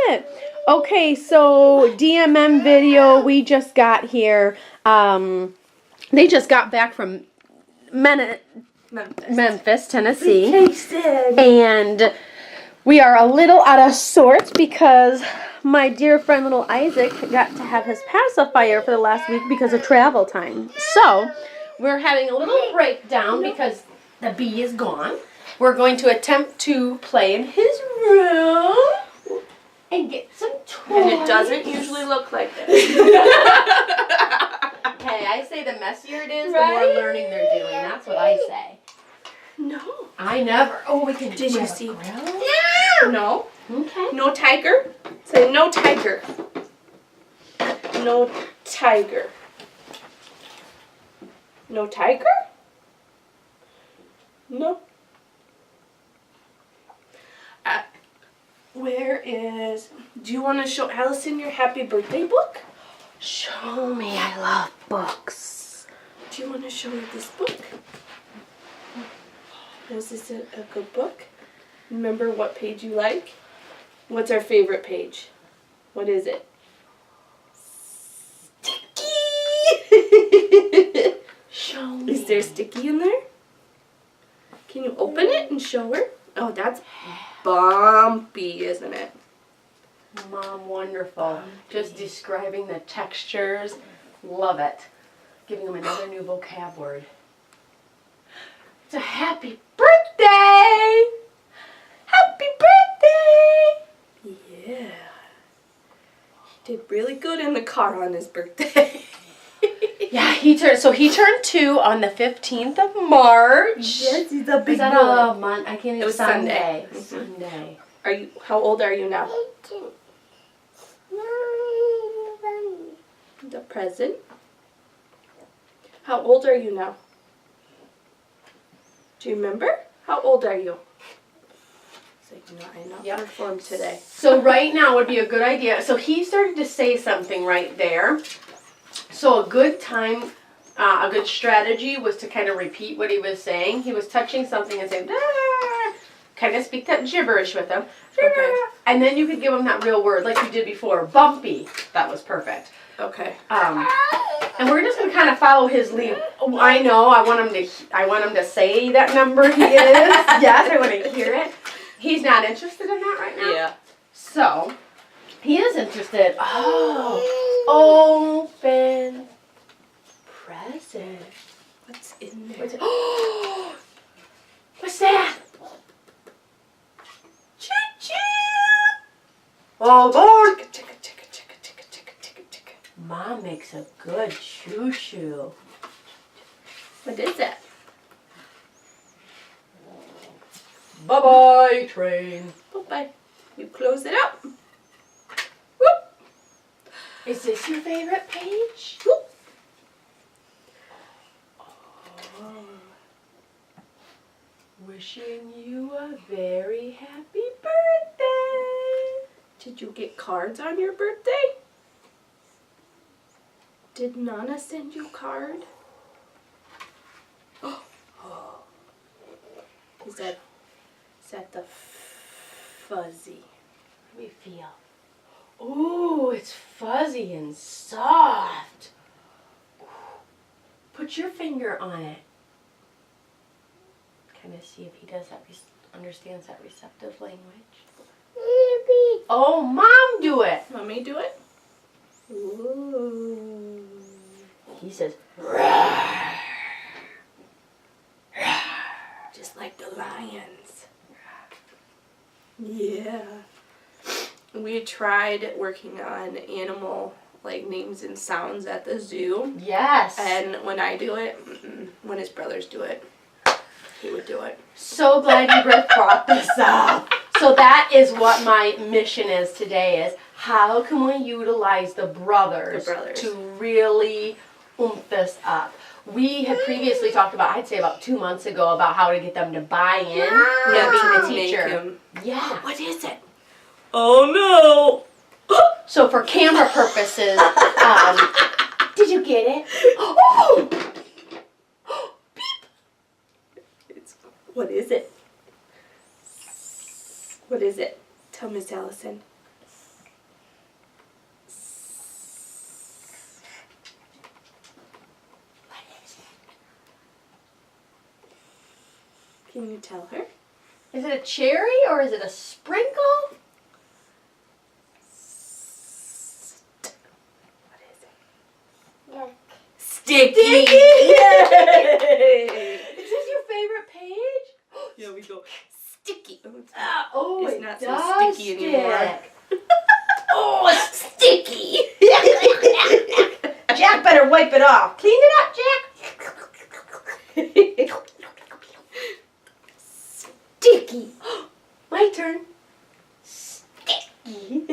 it. Okay, so DMM video, we just got here. They just got back from Memphis, Tennessee. Vacation. And we are a little out of sorts because my dear friend little Isaac got to have his pacifier for the last week because of travel time. So, we're having a little breakdown because the bee is gone. We're going to attempt to play in his room and get some toys. And it doesn't usually look like this. Hey, I say the messier it is, the more learning they're doing. That's what I say. No. I never. Oh, we can. Did you see? Grill? No. Okay. No tiger. Say no tiger. No tiger. No tiger? No. Where is... Do you want to show Allison your happy birthday book? Show me. I love books. Do you want to show her this book? Was this a good book? Remember what page you like? What's our favorite page? What is it? Sticky! Show me. Is there sticky in there? Can you open it and show her? Oh, that's bumpy, isn't it? Mom, wonderful. Just describing the textures. Love it. Giving them another new vocab word. It's a happy birthday! Happy birthday! Yeah. He did really good in the car on his birthday. Yeah, he turned 2 on the 15th of March. Yes, he's a big Is that boy. a month? I can't even. It was Sunday. Sunday. Sunday. Are you? How old are you now? The present. How old are you now? Do you remember? How old are you? So I not performed today. So right now would be a good idea. So he started to say something right there. So a good time, a good strategy was to kind of repeat what he was saying. He was touching something and saying, kind of speak that gibberish with him. Okay. And then you could give him that real word like you did before. Bumpy. That was perfect. Okay. And we're just gonna kind of follow his lead. Oh, I know. I want him to say that number he is. Yes, I want to hear it. He's not interested in that right now. Yeah. So he is interested. Oh, open present. What's in there? What's it? Oh, what's that? Choo choo. Oh, Lord. Mom makes a good choo-choo. What is that? Bye-bye, train. Bye-bye. You close it up. Whoop. Is this your favorite page? Whoop. Oh. Wishing you a very happy birthday. Did you get cards on your birthday? Did Nana send you a card? Oh. Is that the fuzzy? Let me feel. Ooh, it's fuzzy and soft. Put your finger on it. Kind of see if he does that, understands that receptive language. Oh, Mom, do it. Want me to do it? Ooh. He says, just like the lions. Yeah. We tried working on animal names and sounds at the zoo. yes. And when I do it, when his brothers do it, he would do it. So glad you brought this up. So that is what my mission is today is how can we utilize the brothers to really oomph this up. We had previously talked about, I'd say about 2 months ago, about how to get them to buy in to being the teacher. Yeah. What is it? Oh no! So for camera purposes, did you get it? Oh! What is it? What is it? Tell Miss Allison. Can you tell her? Is it a cherry or is it a sprinkle? What is it? Sticky! Yay! Is this your favorite page? Yeah, we go sticky. Oh, It's it not does so sticky anymore. stick. Oh, it's sticky! Jack better wipe it off. Clean it up, Jack. Sticky. My turn. Sticky.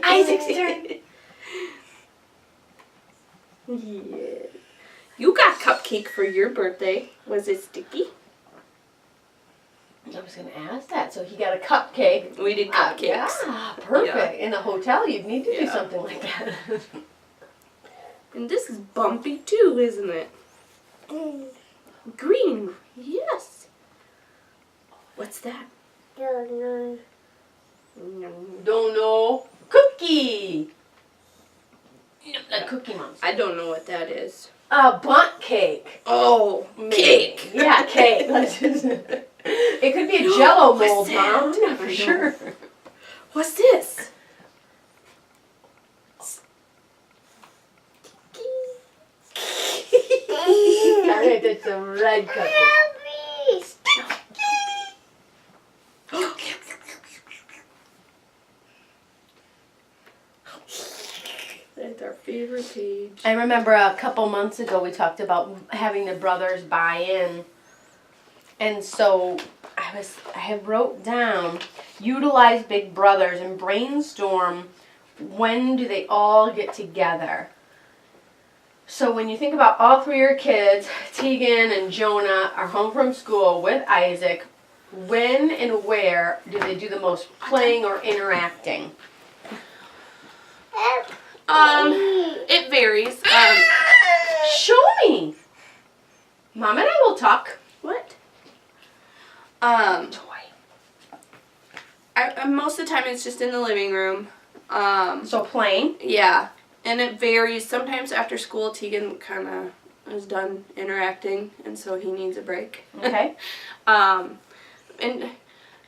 Isaac's turn. Yeah. You got cupcake for your birthday. Was it sticky? I was going to ask that. So he got a cupcake. We did cupcakes. Yeah, perfect. Yeah. In a hotel, you'd need to do Yeah. something like that. And this is bumpy too, isn't it? Green. Yes. What's that? Don't know. Cookie. A cookie monster. I don't know what that is. A bunt cake. Oh, cake. Yeah, cake. It could be a Jello What's mold, that? Mom. Not for sure. What's this? I think it's a red cookie. That's our favorite page. I remember a couple months ago we talked about having the brothers buy in. And so I had wrote down, utilize Big Brothers and brainstorm when do they all get together. So when you think about all three of your kids, Tegan and Jonah are home from school with Isaac, when and where do they do the most playing or interacting? It varies. Show me. Mom and I will talk. What? Toy. Most of the time it's just in the living room. So playing. Yeah, and it varies. Sometimes after school, Tegan kind of is done interacting, and so he needs a break. Okay. And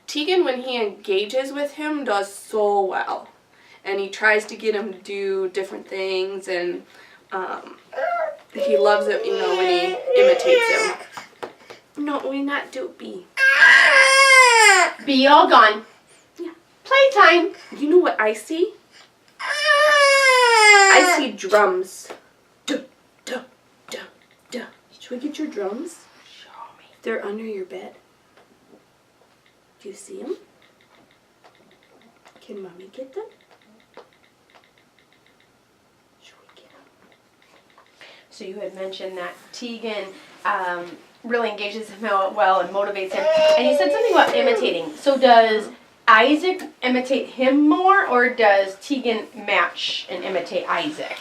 Tegan, when he engages with him, does so well. And he tries to get him to do different things, and he loves it, when he imitates him. No, we not do B. Be all gone. Yeah. Playtime. You know what I see? I see drums. Duh, duh, duh, duh. Should we get your drums? Show me. They're under your bed. Do you see them? Can Mommy get them? Should we get them? So you had mentioned that Tegan really engages him well and motivates him. And you said something about imitating. So does Isaac imitate him more, or does Tegan match and imitate Isaac?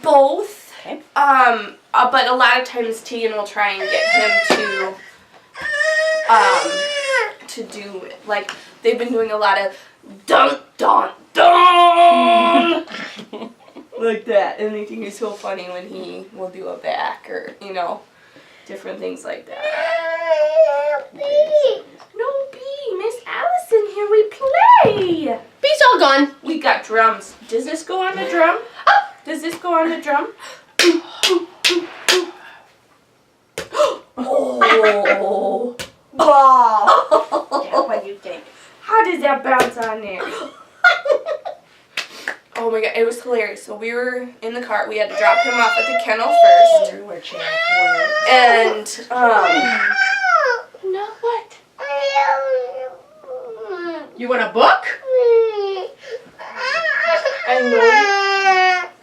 Both. Okay. But a lot of times Tegan will try and get him to do, like, they've been doing a lot of dun dun dun like that, and they think it's so funny when he will do a back or different things like that. No, B, Miss Allison, here we play. B's all gone. We got drums. Does this go on the drum? Does this go on the drum? Oh. Wow. Yeah, what do you think? How does that bounce on there? Oh my god, it was hilarious. So we were in the car. We had to drop him off at the kennel first. Where Jack went. And, no, what? You want a book?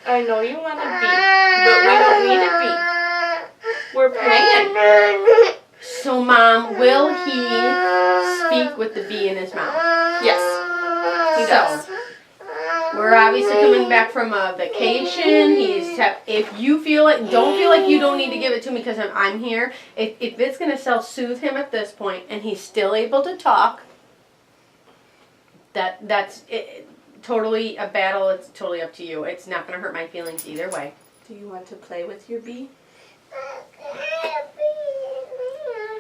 I know you want a beat, but we don't need a beat. We're playing. So, Mom, will he speak with the B in his mouth? Yes, he does. We're obviously coming back from a vacation. If you feel like, don't feel like you don't need to give it to me because I'm here. If it's going to self-soothe him at this point and he's still able to talk, that's totally a battle. It's totally up to you. It's not going to hurt my feelings either way. Do you want to play with your bee?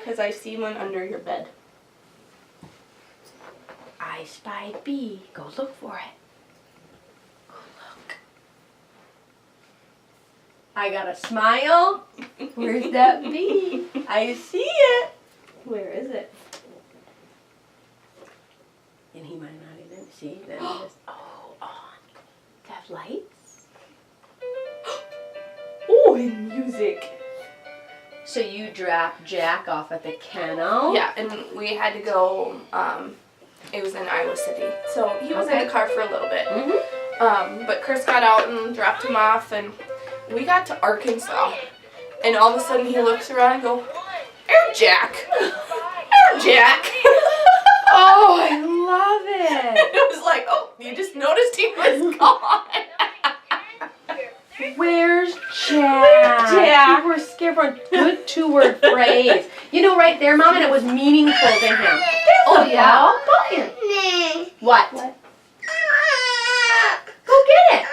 Because I see one under your bed. I spy bee. Go look for it. Go look. I got a smile. Where's that bee? I see it. Where is it? And he might not even see them. Oh, on. They have lights? Oh, and music. So you drop Jack off at the kennel? Yeah, and we had to go, it was in Iowa City. So he was in the car for a little bit. Mm-hmm. But Chris got out and dropped him off, and we got to Arkansas. And all of a sudden he looks around and goes, "Air Jack! Air Jack!" Oh, I love it. It was like, oh, you just noticed he was gone. Where's Jack? Jack. We were scared for a good 2-word phrase. You know, right there, Mom, and it was meaningful to him. Oh, yeah. What? Go get it.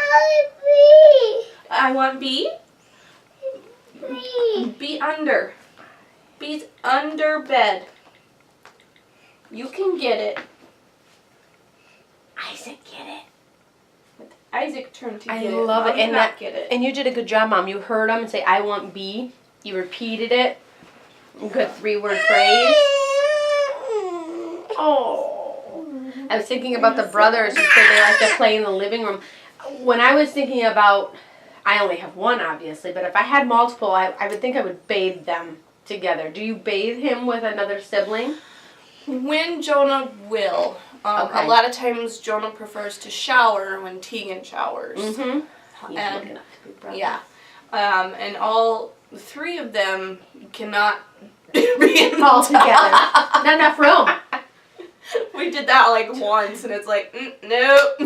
I want B. B under. B's under bed. You can get it. Isaac, get it. Isaac turned to get I it. love it. Mom And did not that, get it. and you did a good job, Mom. You heard him say, "I want B." You repeated it. Good 3-word phrase. Oh. I was thinking about the brothers who said they like to play in the living room. When I was thinking about, I only have one, obviously, but if I had multiple, I would think I would bathe them together. Do you bathe him with another sibling? When Jonah will. Okay. A lot of times Jonah prefers to shower when Tegan showers. Mm-hmm. He's And- looking up to Big Brother. Yeah. And all 3 of them cannot be in the All tub. together. Not enough room. We did that like once, and it's like, nope.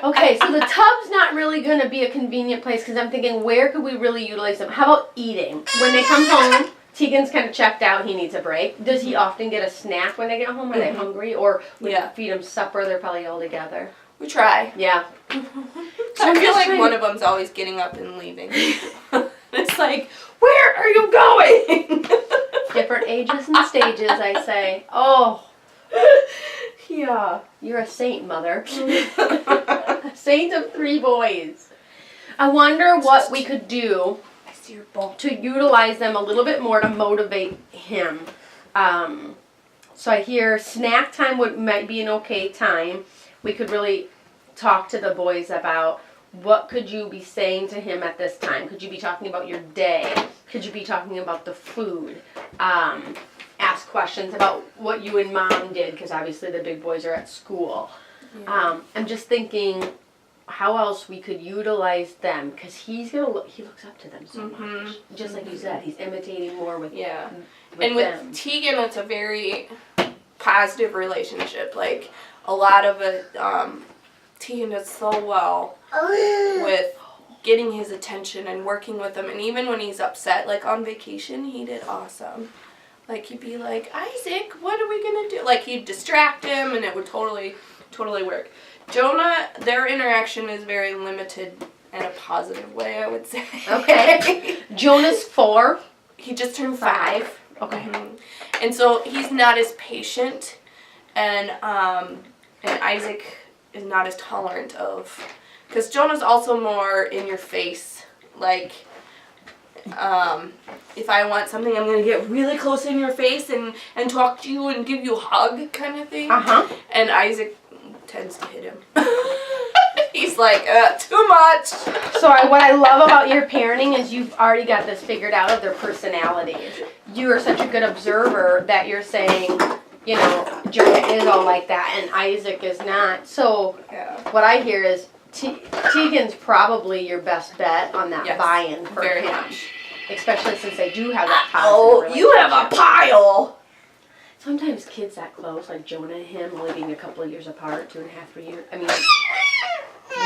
Okay, so the tub's not really going to be a convenient place because I'm thinking, where could we really utilize them? How about eating? When they come home, Tegan's kind of checked out. He needs a break. Does he often get a snack when they get home? Are they hungry? Or we feed them supper? They're probably all together. We try. Yeah. I feel like one of them's always getting up and leaving. It's like, where are you going? Different ages and stages, I say. Oh, Yeah. you're a saint, Mother. A saint of 3 boys. I wonder what we could do I see your ball. to utilize them a little bit more to motivate him. So I hear snack time might be an okay time. We could really talk to the boys about what could you be saying to him at this time. Could you be talking about your day? Could you be talking about the food? Ask questions about what you and Mom did, because obviously the big boys are at school. Yeah. I'm just thinking how else we could utilize them, because he looks up to them so much. Just like you said, he's imitating more with Yeah. with And with them. Tegan, it's a very positive relationship. Like, a lot of it, Tegan does so well with getting his attention and working with him. And even when he's upset, like on vacation, he did awesome. Like, he'd be like, "Isaac, what are we going to do?" Like, he'd distract him, and it would totally work. Jonah, their interaction is very limited in a positive way, I would say. Okay. Jonah's 4. He just turned 5. Okay. Mhm. And so he's not as patient, and Isaac is not as tolerant of, because Jonah's also more in your face. Like, if I want something, I'm gonna get really close in your face and talk to you and give you a hug, kind of thing. And Isaac tends to hit him. He's like, too much. So what I love about your parenting is you've already got this figured out of their personalities. You are such a good observer that you're saying, you know, Jonah is all like that and Isaac is not. So Yeah. what I hear is Tegan's probably your best bet on that Yes, buy-in for very him. much. Especially since they do have that Oh, positive you have a relationship. pile. Sometimes kids that close, like Jonah and him, only being a couple of years apart, 2.5, 3 years, I mean,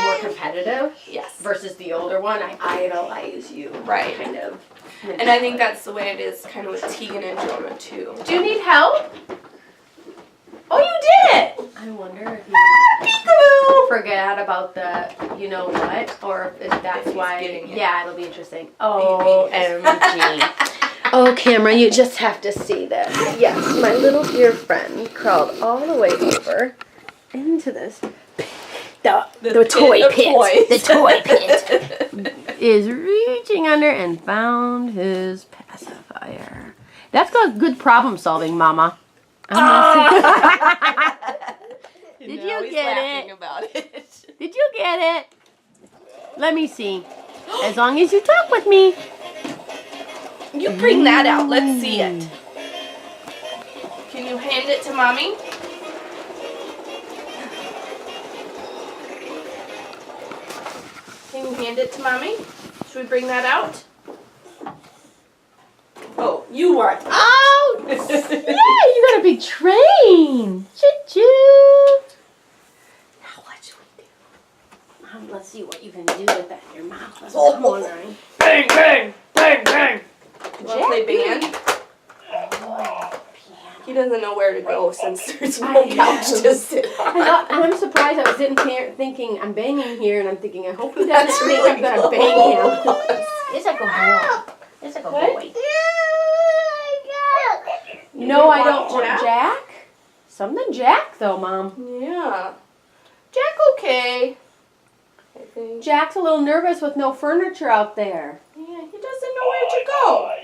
more competitive Yes. versus the older one, I idolize you. Right. Kind of. And I think that's the way it is kind of with Tegan and Jonah, too. Do you need help? Oh, you did it! I wonder if you forgot about the you know what, or if that's If he's why. getting it. Yeah, it'll be interesting. OMG. Oh, camera, you just have to see this. Yes, my little dear friend crawled all the way over into this. The toy pit. The toy pit. Is reaching under and found his pacifier. That's good problem solving, Mama. Did you get it? About it? Did you get it? Let me see. As long as you talk with me. You bring that out. Let's see it. Can you hand it to Mommy? Can you hand it to Mommy? Should we bring that out? Oh, you are. Oh, yeah, you got a big train. Choo-choo. Now what should we do? Mom, let's see what you can do with that in your mouth. That's what I'm wondering. Bang, bang, bang, bang. You want to play band? He doesn't know where to go since there's no couch to sit on. I'm surprised. I was sitting here thinking, I'm banging here, and I'm thinking, I hope he doesn't think I'm going to bang him. It's like a boy. It's like a boy. No, I don't want Jack. Something Jack, though, Mom. Yeah. Jack okay. I think. Jack's a little nervous with no furniture out there. Yeah, he doesn't know where to go.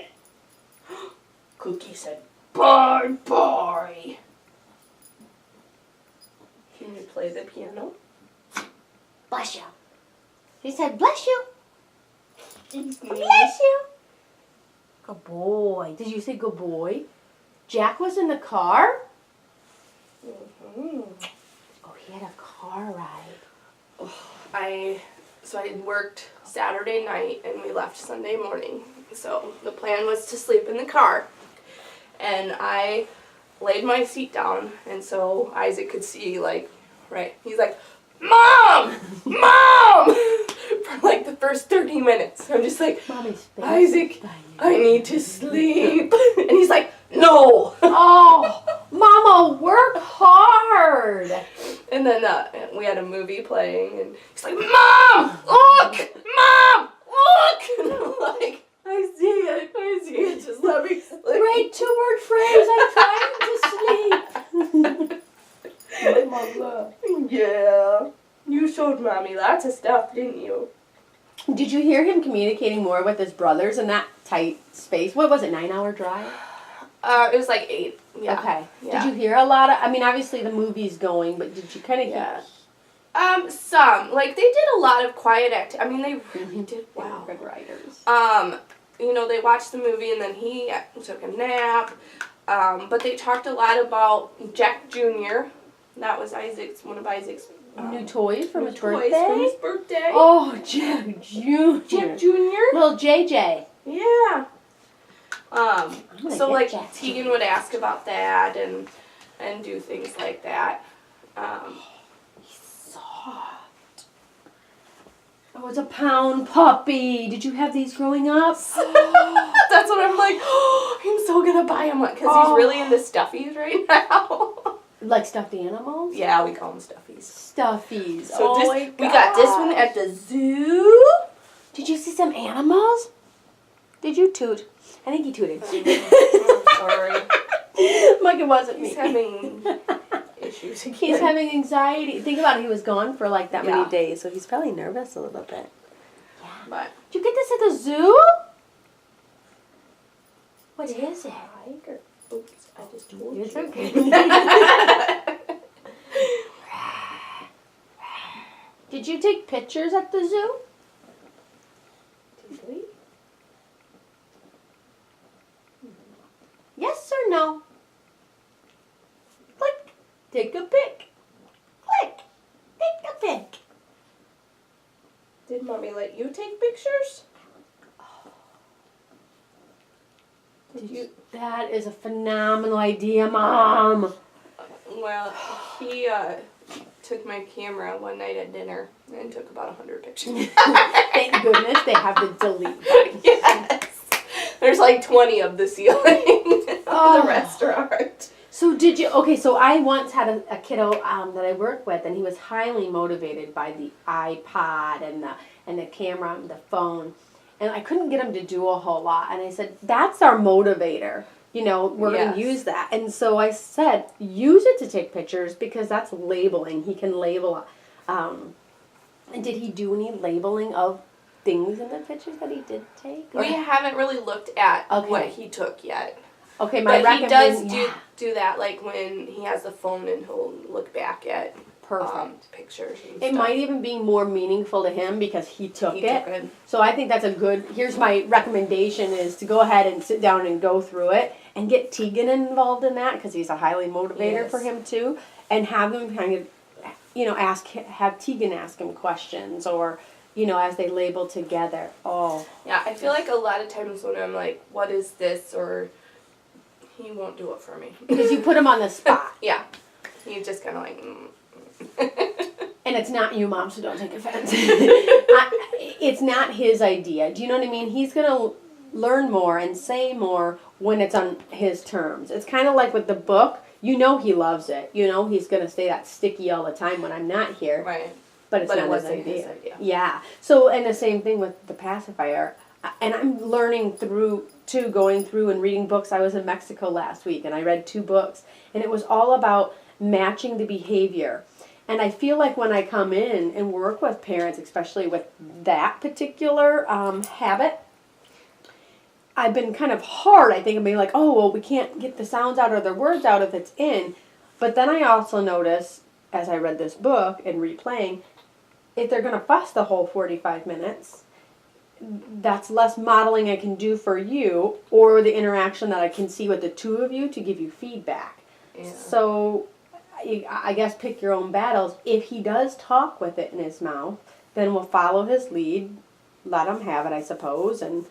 Cookie said, bye, bye. Can you play the piano? Bless you. He said, bless you. Bless Bless you. Good boy. Did you say good boy? Jack was in the car? Mm-hmm. Oh, he had a car ride. I worked Saturday night and we left Sunday morning. So the plan was to sleep in the car. And I laid my seat down and so Isaac could see he's like, Mom! Mom! For like the first 30 minutes. I'm just like, Isaac, I need to sleep. And he's like, no! Oh, Mama, work hard. And then we had a movie playing, and he's like, Mom, look! Mom, look! And I'm like, I see it, just let me sleep. Great two-word phrase, I'm trying to sleep. Mama. Yeah. You showed Mommy lots of stuff, didn't you? Did you hear him communicating more with his brothers in that tight space? What was it, 9-hour drive? It was like 8. Yeah. Okay. Yeah. Did you hear a lot of, obviously the movie's going, but did you kind of hear? Some. They did a lot of quiet activity. They really did Wow. well. Good writers. They watched the movie and then he took a nap. But they talked a lot about Jack Jr. That was one of Isaac's new toys from his birthday? From his birthday. Oh, Jack Jr. Jack Jr. Little JJ. Yeah. So Jack Tegan Jr. would ask about that and do things like that. He's soft. Oh, it's a pound puppy. Did you have these growing up? That's what I'm like. Oh, I'm so gonna buy him one because he's really into stuffies right now. Like stuffed animals? Yeah, we call them stuffies. Stuffies. So my we got this one at the zoo. Did you see some animals? Did you toot? I think he tooted. Sorry. Like it wasn't me. He's having issues again. He's having anxiety. Think about it. He was gone for that Yeah. many days, so he's probably nervous a little bit. Yeah. But Did you get this at the zoo? What is it? tiger. Oops, I just told you. It's okay. Did you take pictures at the zoo? Did we? Yes or no? Click. Take a pic. Click. Take a pic. Did Mommy let you take pictures? Did you? That is a phenomenal idea, Mom. Well, he took my camera one night at dinner and took about 100 pictures. Thank goodness they have the delete button. Yes. There's 20 of the ceiling of the restaurant. So did you, so I once had a kiddo that I work with, and he was highly motivated by the iPod and the camera and the phone. and I couldn't get him to do a whole lot. And I said, that's our motivator. You know, we're going to use that. And so I said, use it to take pictures because that's labeling. He can label. And did he do any labeling of things in the pictures that he did take? We haven't really looked at what he took yet. Okay, but he does do that, like when he has the phone and he'll look back at pictures and It stuff. might even be more meaningful to him because he took it. So I think that's a good, here's my recommendation is to go ahead and sit down and go through it and get Tegan involved in that because he's a highly motivator for him too. And have him kind of, you know, have Tegan ask him questions or, you know, as they label together. Oh. Yeah, I feel like a lot of times when I'm like, what is this? Or he won't do it for me. Because you put him on the spot. Yeah. He's just kind of like, And it's not you, Mom, so don't take offense. It's not his idea. Do you know what I mean? He's going to learn more and say more when it's on his terms. It's kind of like with the book. You know he loves it. You know he's going to stay that sticky all the time when I'm not here. Right. But it's not his idea. Yeah. So, and the same thing with the pacifier. And I'm learning going through and reading books. I was in Mexico last week, and I read 2 books. And it was all about matching the behavior. And I feel like when I come in and work with parents, especially with that particular habit, I've been kind of hard. I think I'm being like, oh, well, we can't get the sounds out or the words out if it's in. But then I also notice, as I read this book and replaying, if they're going to fuss the whole 45 minutes, that's less modeling I can do for you or the interaction that I can see with the 2 of you to give you feedback. Yeah. So I guess pick your own battles. If he does talk with it in his mouth, then we'll follow his lead, let him have it, I suppose. And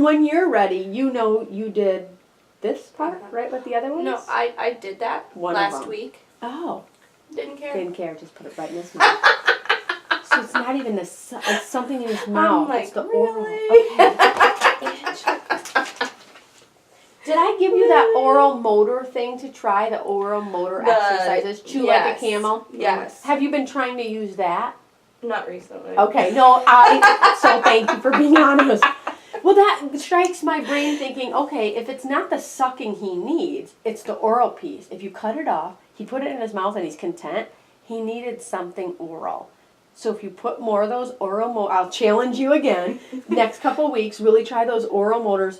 when you're ready, you know you did this part, right, with the other ones? No, I did that last week. Oh. Didn't care. Didn't care, just put it right in his mouth. So it's not even it's something in his mouth. I'm like, it's the really? oral. Okay. Did I give you that oral motor thing to try, the oral motor exercises? Chew like a camel? Yes. Have you been trying to use that? Not recently. Okay, no, so thank you for being honest. Well, that strikes my brain thinking, okay, if it's not the sucking he needs, it's the oral piece. If you cut it off, he put it in his mouth and he's content, he needed something oral. So if you put more of those I'll challenge you again, next couple weeks, really try those oral motors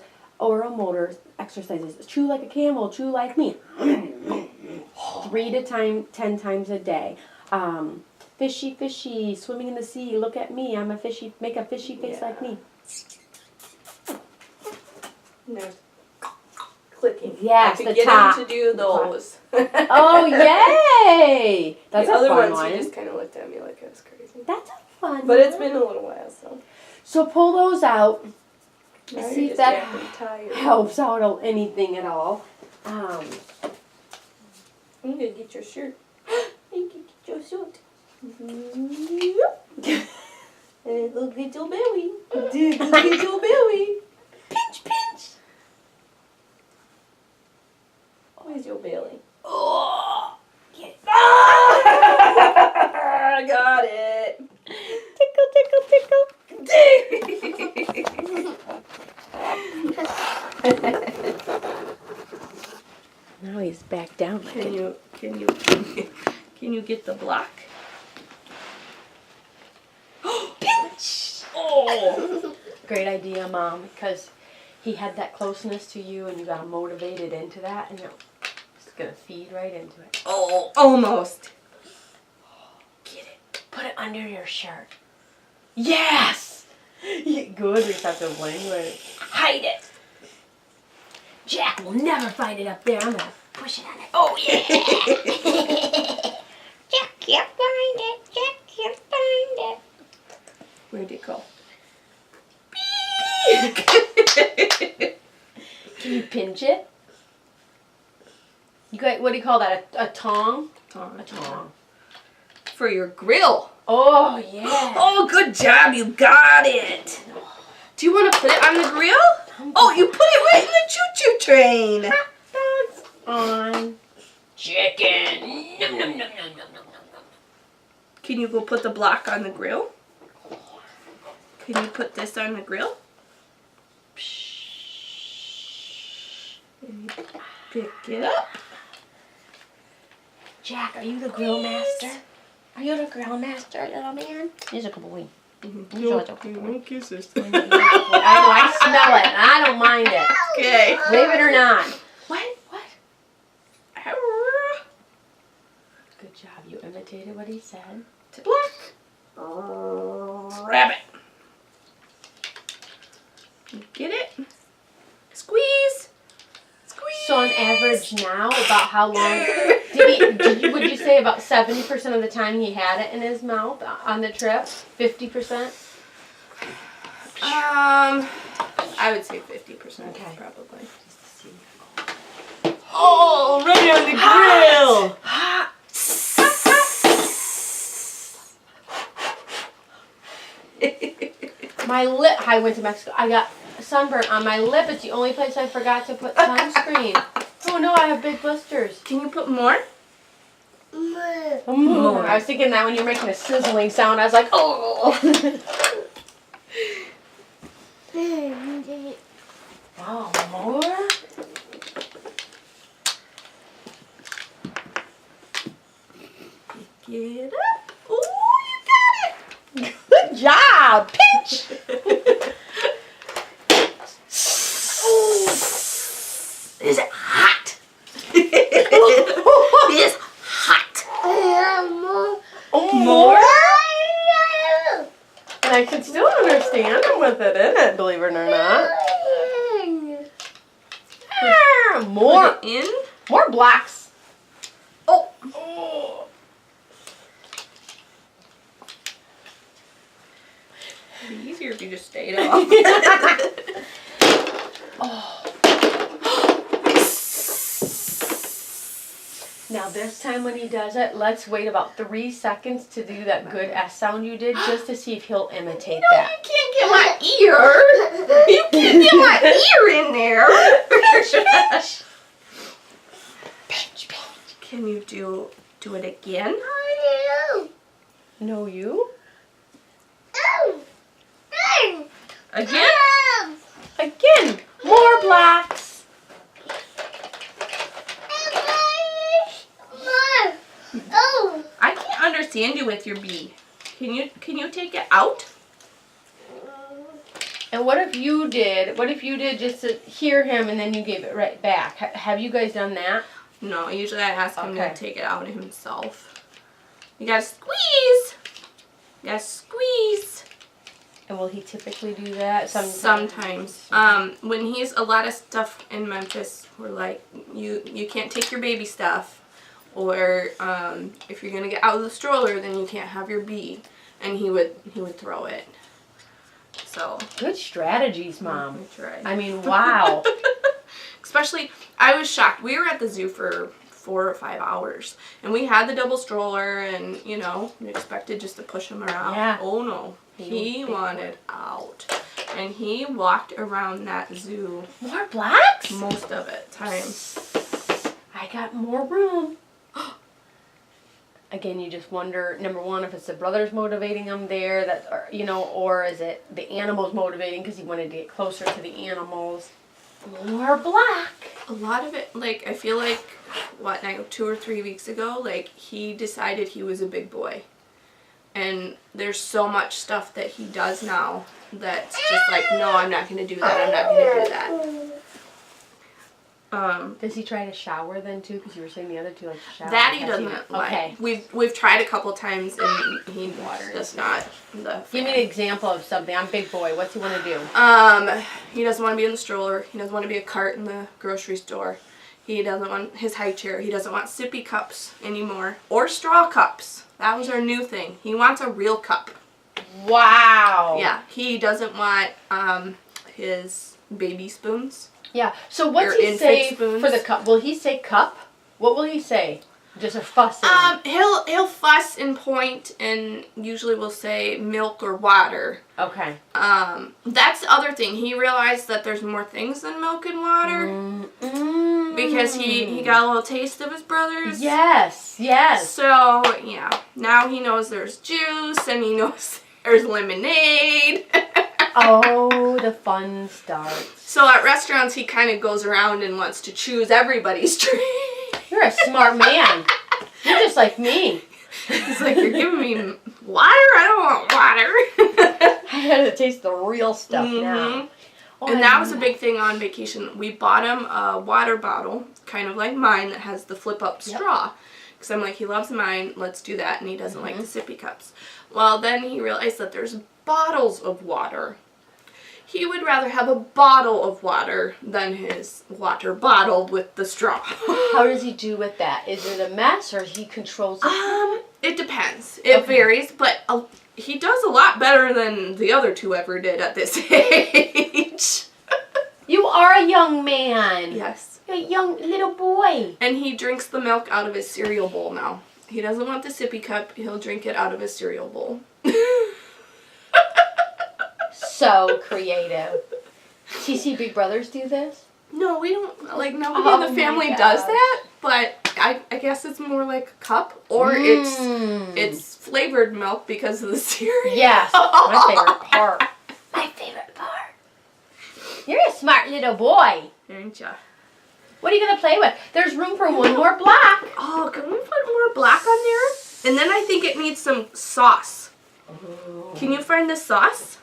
exercises. Chew like a camel, chew like me. 3 to 10 times a day. Fishy, fishy, swimming in the sea, look at me, I'm a fishy, make a fishy face like me. No. Clicking. Yes, I the could get top. him to do those. Oh, yay! That's the a other fun ones, one. He just kind of looked at me like I was crazy. That's a fun one. But it's been a little while, so. So pull those out. Now See you're if that just tired. helps out anything at all. I'm gonna get your shirt. You can get your suit. Look at your belly. Look at your belly. Pinch, pinch. Where's your belly? Oh, get it. I got it. Tickle, tickle, tickle. Now he's back down. Can you get the block? Pinch. Oh. Great idea, Mom, because he had that closeness to you and you got him motivated into that and you're just going to feed right into it. Oh, almost. Get it. Put it under your shirt. Yes! Good receptive language. Hide it. Jack will never find it up there. I'm going to push it on it. Oh, yeah! Jack can't find it. Jack can't find it. Where'd it go? Can you pinch it? You got, what do you call that? A tong? A tong. For your grill. Oh, yeah. Oh, good job. You got it. Do you want to put it on the grill? Oh, you put it right in the choo-choo train. Hot dogs on chicken. Nom, nom, nom, nom, nom, nom, nom. Can you go put the block on the grill? Can you put this on the grill? Pick it up. Jack, are you the grill master? Are you the grill master, little man? He's a good boy. No kisses. I know, I smell it, and I don't mind it. Okay. Believe it or not. What? Good job. You imitated what he said. To black. Rabbit. Get it? Squeeze. Squeeze. So on average now, about how long would you say about 70% of the time he had it in his mouth on the trip? 50%? I would say 50%. Okay. Probably. Oh, ready on the grill. Hot. My lip. I went to Mexico. I got sunburn on my lip. It's the only place I forgot to put sunscreen. Oh no, I have big blisters. Can you put more? More. I was thinking that when you're making a sizzling sound, I was like, oh. Wow, more? Get up. Ooh, you got it. Good job. Pinch. Is it hot? It is hot. More? And I can still understand him with it in it, believe it or not. More. Put it in. More blocks. Oh. It'd be easier if you just stayed off. Now this time when he does it, let's wait about 3 seconds to do that good S sound you did, just to see if he'll imitate that. You can't get my ear. You can't get my ear in there. Pinch, pinch. Can you do it again? No, you? Again? Again. More blocks. I can't understand you with your B. Can you take it out? And what if you did just to hear him and then you gave it right back? Have you guys done that? No, usually I ask him Okay. to take it out himself. You gotta squeeze. You gotta squeeze. And will he typically do that? Sometimes. When he's a lot of stuff in Memphis, we're like, you can't take your baby stuff, or if you're gonna get out of the stroller, then you can't have your B, and he would throw it. So Good strategies, Mom. we tried. I mean, wow. Especially, I was shocked. We were at the zoo for 4 or 5 hours, and we had the double stroller, and we expected just to push him around. Yeah. Oh no, he wanted out, and he walked around that zoo More blocks? most of it time. I got more room. Again, you just wonder, number one, if it's the brothers motivating him there, or is it the animals motivating because he wanted to get closer to the animals. More black. A lot of it, I feel like, 2 or 3 weeks ago, he decided he was a big boy. And there's so much stuff that he does now that's just no, I'm not going to do that, I'm not going to do that. Does he try to shower then too? Because you were saying the other two like to shower. That he doesn't like. Okay. We've tried a couple times and he does not. Give me an example of something. I'm big boy. What's he want to do? He doesn't want to be in the stroller. He doesn't want to be a cart in the grocery store. He doesn't want his high chair. He doesn't want sippy cups anymore or straw cups. That was our new thing. He wants a real cup. Wow. Yeah. He doesn't want his baby spoons. Yeah. So what's Or he infant say spoons. for the cup? Will he say cup? What will he say? Just a fussing. He'll fuss and point, and usually will say milk or water. Okay. That's the other thing. He realized that there's more things than milk and water because he got a little taste of his brothers. Yes. Yes. So yeah, now he knows there's juice and he knows there's lemonade. Oh, the fun starts. So at restaurants, he kind of goes around and wants to choose everybody's drink. You're a smart man. You're just like me. He's like, you're giving me water? I don't want water. I had to taste the real stuff now. Oh, And that was a big thing on vacation. We bought him a water bottle, kind of like mine, that has the flip-up straw. Because I'm like, he loves mine, let's do that. And he doesn't like the sippy cups. Well, then he realized that there's bottles of water. He would rather have a bottle of water than his water bottled with the straw. How does he do with that? Is it a mess or he controls it? It depends. It varies, but he does a lot better than the other two ever did at this age. You are a young man. Yes. You're a young little boy. And he drinks the milk out of his cereal bowl now. He doesn't want the sippy cup. He'll drink it out of his cereal bowl. So creative. TC Big Brothers do this? No, we don't, like, nobody in the family does that, but I guess it's more like a cup, or it's flavored milk because of the cereal. Yes, my favorite part. My favorite part. You're a smart little boy. Aren't ya? What are you going to play with? There's room for one more block. Oh, can we put more black on there? And then I think it needs some sauce. Ooh. Can you find the sauce?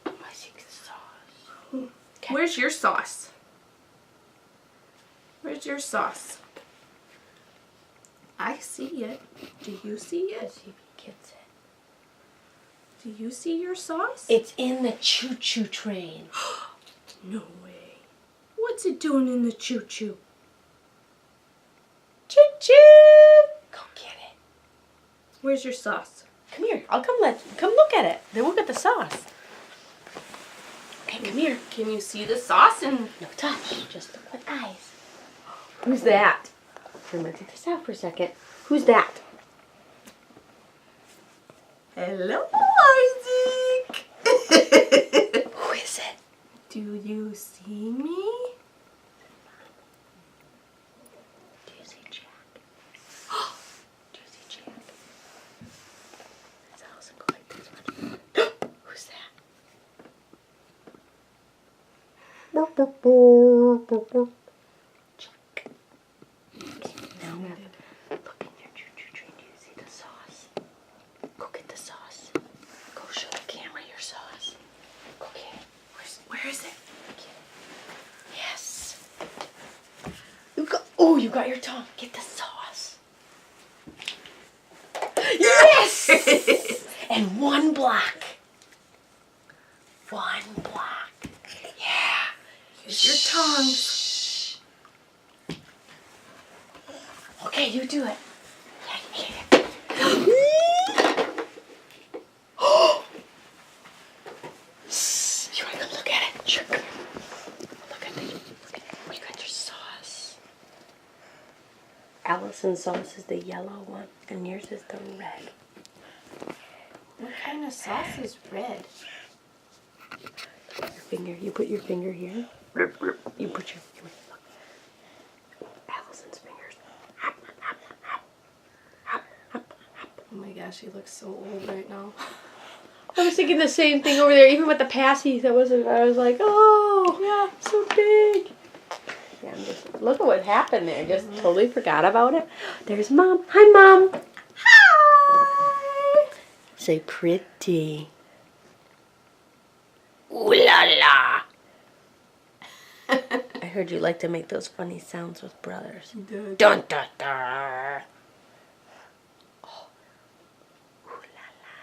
I think the sauce. Okay. Where's your sauce? Where's your sauce? I see it. Do you see it? Let's see if he gets it. Do you see your sauce? It's in the choo-choo train. No way. What's it doing in the choo-choo? Choo-choo! Go get it. Where's your sauce? Come here. I'll come look at it. Then we'll get the sauce. Okay, come here. Can you see the sauce? And No touch. Just look with eyes. Who's that? I'm going to take this out for a second. Who's that? hello, Isaac. Who is it? Do you see me? Do you see Jack? Do you see Jack? His house and go like this. Who's that? Jack. Now I'm gonna look in your choo-choo train. Do you see the sauce? Go get the sauce. Go show the camera your sauce. Go get it. Where is it? Yes. You got your tongue. Get the sauce. Yes! And one block. One block. Yeah. Use your tongue. Shh. Okay, you do it. You want to come look at it? Sure. Come here. Look at it. You got your sauce. Allison's sauce is the yellow one, and yours is the red. What kind of sauce is red? Your finger. You put your finger here. You put your. Look. Allison's fingers. Oh my gosh, he looks so old right now. I was thinking the same thing over there, even with the passy. I was like, oh, yeah, so big. Yeah, look at what happened there. Just totally forgot about it. There's Mom. Hi, Mom. Hi. Say pretty. Ooh la la. I heard you like to make those funny sounds with brothers. Dun dun dun. Oh. Ooh la la.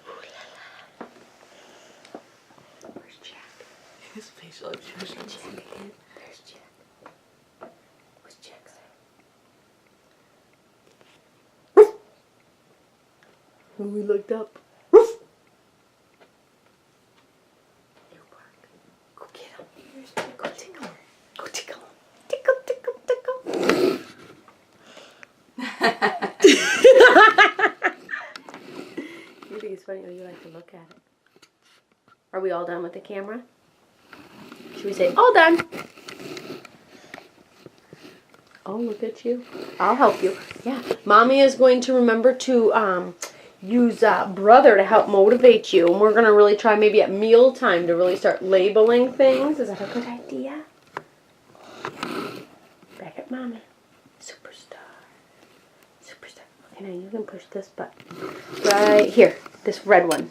Ooh la la. Where's Jack? His facial expression. There's Jack. Where's Jack? When we looked up. Go get him. Go tickle him. Go tickle him. Tickle, tickle, tickle. You think it's funny when you like to look at it. Are we all done with the camera? Should we say, all done? Oh, look at you. I'll help you. Yeah. Mommy is going to remember to use brother to help motivate you. And we're going to really try maybe at mealtime to really start labeling things. Is that a good idea? Back at Mommy. Superstar. Superstar. Okay, now you can push this button. Right here. This red one.